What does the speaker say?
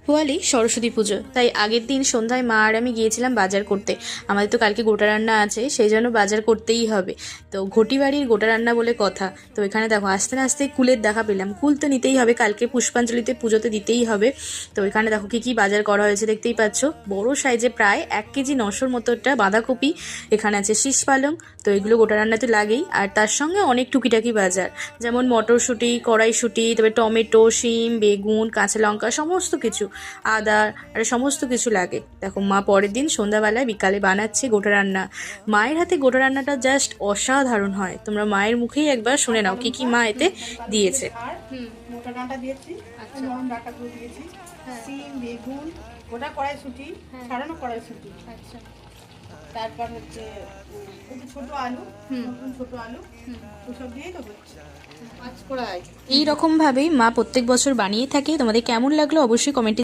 পোয়ালি সরস্বতী পুজো, তাই আগের দিন সন্ধ্যায় মা আর আমি গিয়েছিলাম বাজার করতে। আমাদের তো কালকে গোটা রান্না আছে, সেই জন্য বাজার করতেই হবে। তো ঘটি বাড়ির গোটা রান্না বলে কথা। তো এখানে দেখো আস্তে না আস্তে কুলের দেখা পেলাম। কুল তো নিতেই হবে, কালকে পুষ্পাঞ্জলিতে পুজোতে দিতেই হবে। তো এখানে দেখো কি কি বাজার করা হয়েছে দেখতেই পাচ্ছ। বড় সাইজে প্রায় 1 কেজি 900-র মতোটা বাঁধাকপি, এখানে আছে শীষ পালং। তো এগুলো গোটা রান্নাতে লাগেই, আর তার সঙ্গে অনেক টুকিটাকি বাজার, যেমন মটরশুঁটি, কড়াইশুঁটি, তবে টমেটো, শিম, বেগুন, কাঁচা লঙ্কা, সমস্ত কিছু, আদা, আর সমস্ত কিছু লাগে। দেখো মা পরের দিন সন্ধ্যাবেলায় বিকালে বানাচ্ছে গোটা রান্না। মায়ের হাতে গোটা রান্নাটা জাস্ট অসাধারণ হয়। তোমরা মায়ের মুখেই একবার শুনে নাও কি কি মা এতে দিয়েছে। মোটা ডাঁটা দিয়েছি, নরম ডাঁটাগুলো দিয়েছি, সিম, বেগুন, গোটা কড়াইশুঁটি, ছাড়ানো কড়াইশুঁটি, আচ্ছা। তারপর হচ্ছে একটু ছোট আলু, নতুন ছোট আলু, ওসব দিয়েই তো হচ্ছে 5 কড়াই। এই রকম ভাবেই মা প্রত্যেক বছর বানিয়ে থাকে। তোমাদের কেমন লাগলো অবশ্যই কমেন্টে